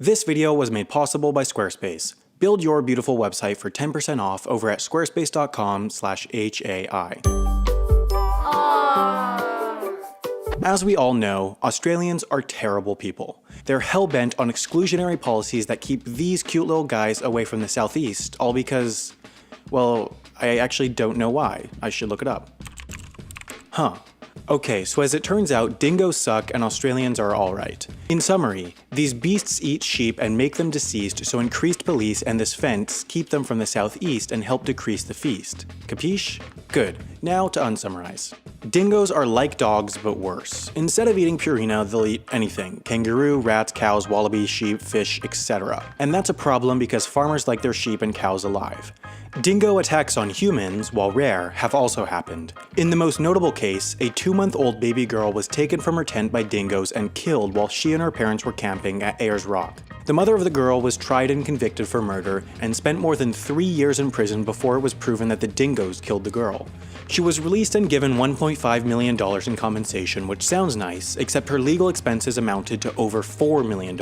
This video was made possible by Squarespace. Build your beautiful website for 10% off over at squarespace.com/HAI. As we all know, Australians are terrible people. They're hell-bent on exclusionary policies that keep these cute little guys away from the southeast, all because, well, I actually don't know why. I should look it up. Okay, so as it turns out, dingoes suck and Australians are alright. In summary, these beasts eat sheep and make them deceased, so increased police and this fence keep them from the southeast and help decrease the feast. Capiche? Good. Now to unsummarize. Dingoes are like dogs, but worse. Instead of eating Purina, they'll eat anything. Kangaroo, rats, cows, wallabies, sheep, fish, etc. And that's a problem because farmers like their sheep and cows alive. Dingo attacks on humans, while rare, have also happened. In the most notable case, a 2-month-old baby girl was taken from her tent by dingoes and killed while she and her parents were camping at Ayers Rock. The mother of the girl was tried and convicted for murder and spent more than 3 years in prison before it was proven that the dingoes killed the girl. She was released and given $1.5 million in compensation, which sounds nice, except her legal expenses amounted to over $4 million.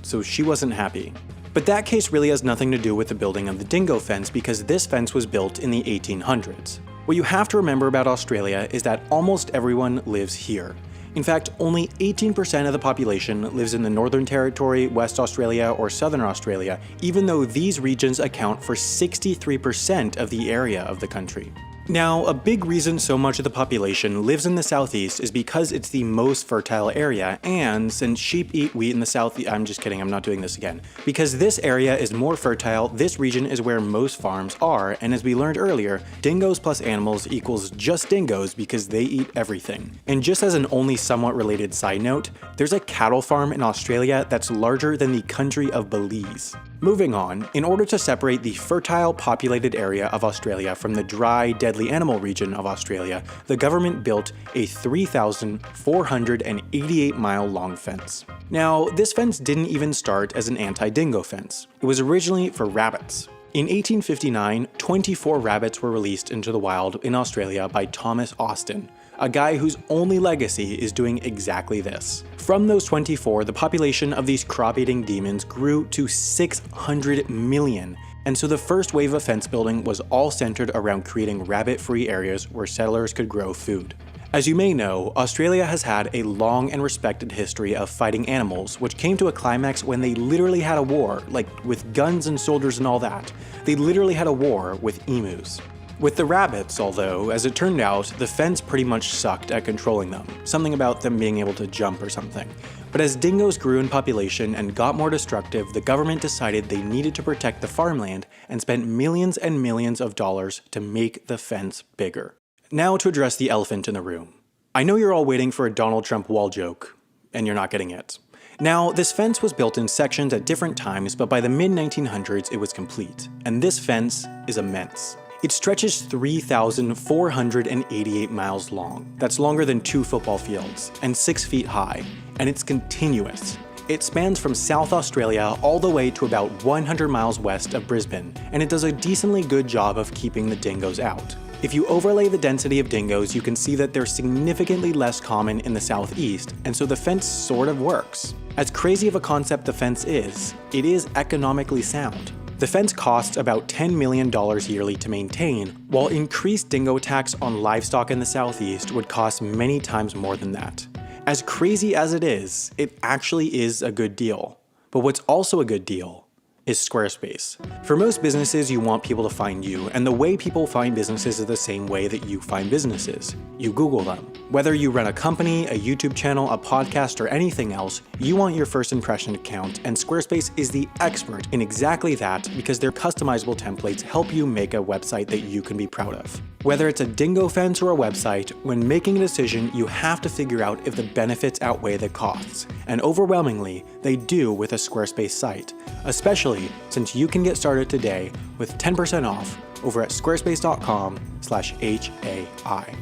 So she wasn't happy. But that case really has nothing to do with the building of the dingo fence because this fence was built in the 1800s. What you have to remember about Australia is that almost everyone lives here. In fact, only 18% of the population lives in the Northern Territory, West Australia, or Southern Australia, even though these regions account for 63% of the area of the country. Now, a big reason so much of the population lives in the southeast is because it's the most fertile area, and since sheep eat wheat in the southeast, I'm just kidding, I'm not doing this again. Because this area is more fertile, this region is where most farms are, and as we learned earlier, dingoes plus animals equals just dingoes because they eat everything. And just as an only somewhat related side note, there's a cattle farm in Australia that's larger than the country of Belize. Moving on, in order to separate the fertile populated area of Australia from the dry, deadly animal region of Australia, the government built a 3,488-mile long fence. Now, this fence didn't even start as an anti-dingo fence. It was originally for rabbits. In 1859, 24 rabbits were released into the wild in Australia by Thomas Austin, a guy whose only legacy is doing exactly this. From those 24, the population of these crop-eating demons grew to 600 million, and so the first wave of fence building was all centered around creating rabbit-free areas where settlers could grow food. As you may know, Australia has had a long and respected history of fighting animals, which came to a climax when they literally had a war, like with guns and soldiers and all that. They literally had a war with emus. With the rabbits, although, as it turned out, the fence pretty much sucked at controlling them, something about them being able to jump or something. But as dingoes grew in population and got more destructive, the government decided they needed to protect the farmland and spent millions and millions of dollars to make the fence bigger. Now to address the elephant in the room. I know you're all waiting for a Donald Trump wall joke, and you're not getting it. Now, this fence was built in sections at different times, but by the mid-1900s it was complete, and this fence is immense. It stretches 3,488 miles long. That's longer than 2 football fields, and 6 feet high, and it's continuous. It spans from South Australia all the way to about 100 miles west of Brisbane, and it does a decently good job of keeping the dingoes out. If you overlay the density of dingoes, you can see that they're significantly less common in the southeast, and so the fence sort of works. As crazy of a concept the fence is, it is economically sound. The fence costs about $10 million yearly to maintain, while increased dingo attacks on livestock in the southeast would cost many times more than that. As crazy as it actually is a good deal. But what's also a good deal is Squarespace. For most businesses, you want people to find you, and the way people find businesses is the same way that you find businesses. You Google them. Whether you run a company, a YouTube channel, a podcast, or anything else, you want your first impression to count, and Squarespace is the expert in exactly that because their customizable templates help you make a website that you can be proud of. Whether it's a dingo fence or a website, when making a decision, you have to figure out if the benefits outweigh the costs, and overwhelmingly, they do with a Squarespace site, especially since you can get started today with 10% off over at squarespace.com/HAI.